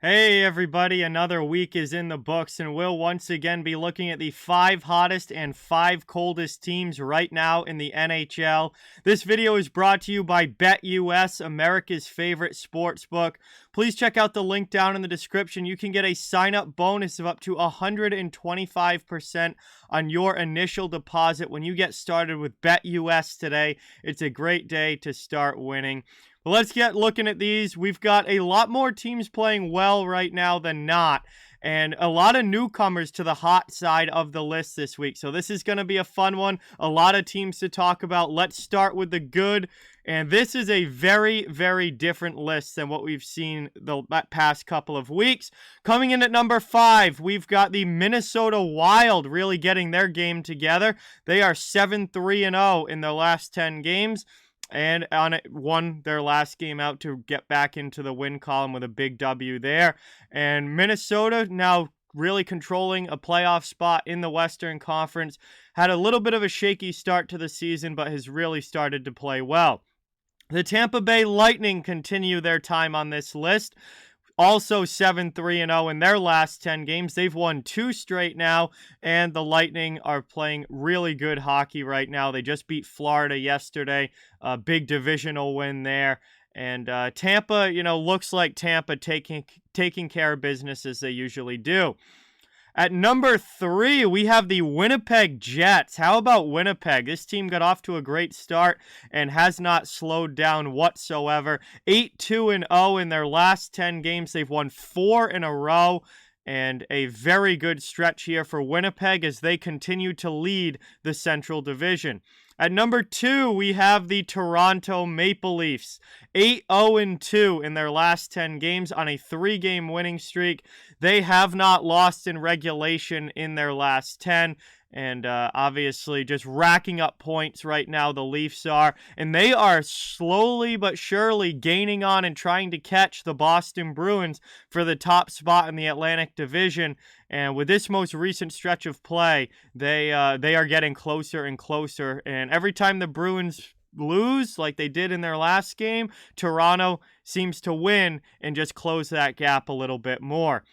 Hey everybody, another week is in the books and we'll once again be looking at the 5 hottest and 5 coldest teams right now in the NHL. This video is brought to you by BetUS, America's favorite sportsbook. Please check out the link down in the description. You can get a sign-up bonus of up to 125% on your initial deposit when you get started with BetUS today. It's a great day to start winning. Well, let's get looking at these. We've got a lot more teams playing well right now than not, and a lot of newcomers to the hot side of the list this week. So this is going to be a fun one. A lot of teams to talk about. Let's start with the good, and this is a very, very different list than what we've seen the past couple of weeks. Coming in at number 5, we've got the Minnesota Wild really getting their game together. They are 7-3-0 in their last 10 games. And won their last game out to get back into the win column with a big W there. And Minnesota now really controlling a playoff spot in the Western Conference. Had a little bit of a shaky start to the season, but has really started to play well. The Tampa Bay Lightning continue their time on this list. Also 7-3-0 in their last 10 games. They've won 2 straight now, and the Lightning are playing really good hockey right now. They just beat Florida yesterday. A big divisional win there. And Tampa, looks like Tampa taking care of business as they usually do. At number 3, we have the Winnipeg Jets. How about Winnipeg? This team got off to a great start and has not slowed down whatsoever. 8-2-0 in their last 10 games. They've won 4 in a row. And a very good stretch here for Winnipeg as they continue to lead the Central Division. At number 2, we have the Toronto Maple Leafs. 8-0-2 in their last 10 games on a 3-game winning streak. They have not lost in regulation in their last 10. And obviously just racking up points right now, the Leafs are. And they are slowly but surely gaining on and trying to catch the Boston Bruins for the top spot in the Atlantic Division. And with this most recent stretch of play, they are getting closer and closer. And every time the Bruins lose, like they did in their last game, Toronto seems to win and just close that gap a little bit more.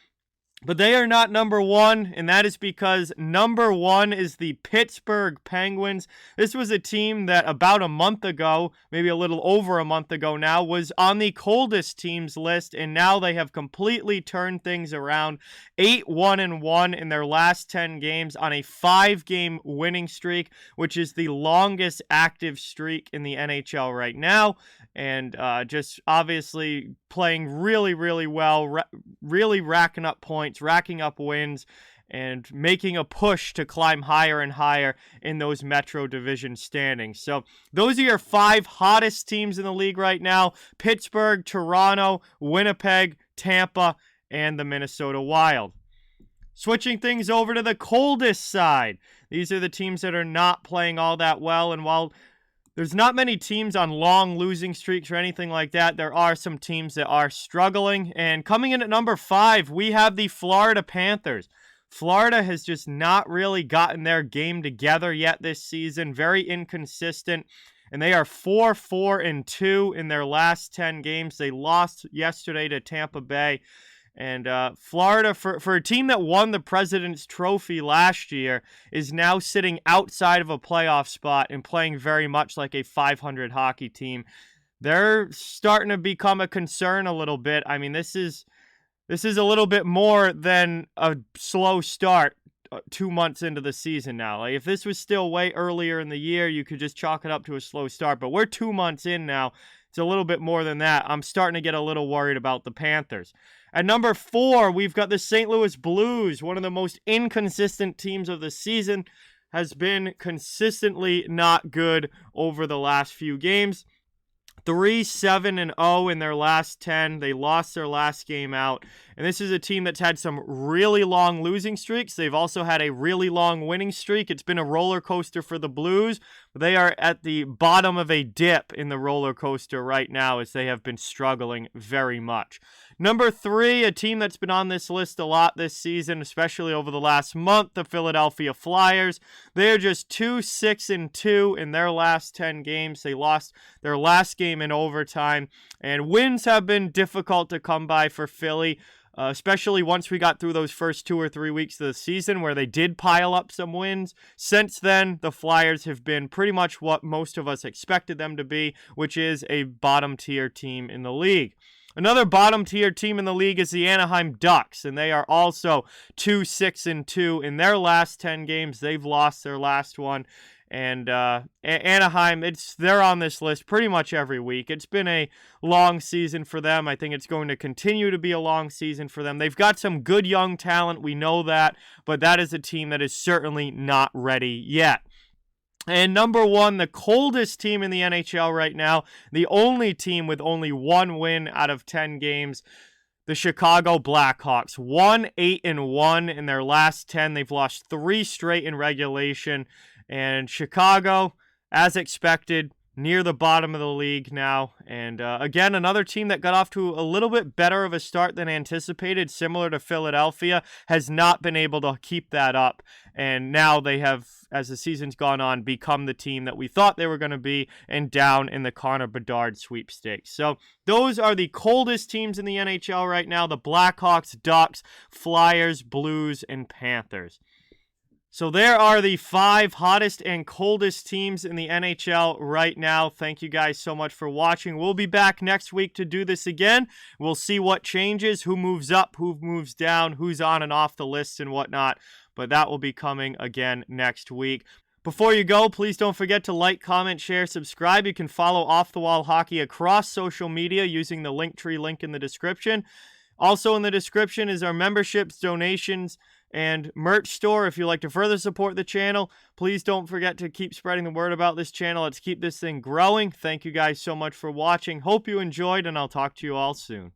But they are not number 1, and that is because number 1 is the Pittsburgh Penguins. This was a team that about a month ago, maybe a little over a month ago now, was on the coldest teams list, and now they have completely turned things around. 8-1-1 in their last 10 games on a 5-game winning streak, which is the longest active streak in the NHL right now. And just obviously playing really, really well, really racking up points, racking up wins, and making a push to climb higher and higher in those Metro Division standings. So those are your 5 hottest teams in the league right now: Pittsburgh, Toronto, Winnipeg, Tampa, and the Minnesota Wild. Switching things over to the coldest side. These are the teams that are not playing all that well, and while there's not many teams on long losing streaks or anything like that, there are some teams that are struggling. And coming in at number 5, we have the Florida Panthers. Florida has just not really gotten their game together yet this season. Very inconsistent. And they are 4-4-2 in their last 10 games. They lost yesterday to Tampa Bay. And Florida, for a team that won the President's Trophy last year, is now sitting outside of a playoff spot and playing very much like a 500 hockey team. They're starting to become a concern a little bit. I mean, this is a little bit more than a slow start 2 months into the season now. Like, if this was still way earlier in the year, you could just chalk it up to a slow start. But we're 2 months in now. It's a little bit more than that. I'm starting to get a little worried about the Panthers. At number 4, we've got the St. Louis Blues, one of the most inconsistent teams of the season, has been consistently not good over the last few games. 3-7-0 in their last 10. They lost their last game out. And this is a team that's had some really long losing streaks. They've also had a really long winning streak. It's been a roller coaster for the Blues. They are at the bottom of a dip in the roller coaster right now as they have been struggling very much. Number 3, a team that's been on this list a lot this season, especially over the last month, the Philadelphia Flyers. They're just 2-6-2 in their last 10 games. They lost their last game in overtime, and wins have been difficult to come by for Philly. especially once we got through those first 2 or 3 weeks of the season where they did pile up some wins. Since then, the Flyers have been pretty much what most of us expected them to be, which is a bottom-tier team in the league. Another bottom-tier team in the league is the Anaheim Ducks, and they are also 2-6-2 in their last 10 games. They've lost their last one. And Anaheim, they're on this list pretty much every week. It's been a long season for them. I think it's going to continue to be a long season for them. They've got some good young talent, we know that, but that is a team that is certainly not ready yet. And number one, the coldest team in the NHL right now, the only team with only 1 win out of 10 games, the Chicago Blackhawks. 1-8-1 in their last 10. They've lost 3 straight in regulation. And Chicago, as expected, near the bottom of the league now. And again, another team that got off to a little bit better of a start than anticipated, similar to Philadelphia, has not been able to keep that up. And now they have, as the season's gone on, become the team that we thought they were going to be and down in the Connor Bedard sweepstakes. So those are the coldest teams in the NHL right now: the Blackhawks, Ducks, Flyers, Blues, and Panthers. So there are the 5 hottest and coldest teams in the NHL right now. Thank you guys so much for watching. We'll be back next week to do this again. We'll see what changes, who moves up, who moves down, who's on and off the list and whatnot. But that will be coming again next week. Before you go, please don't forget to like, comment, share, subscribe. You can follow Off the Wall Hockey across social media using the Linktree link in the description. Also in the description is our memberships, donations, and merch store. If you'd like to further support the channel, please don't forget to keep spreading the word about this channel. Let's keep this thing growing. Thank you guys so much for watching. Hope you enjoyed, and I'll talk to you all soon.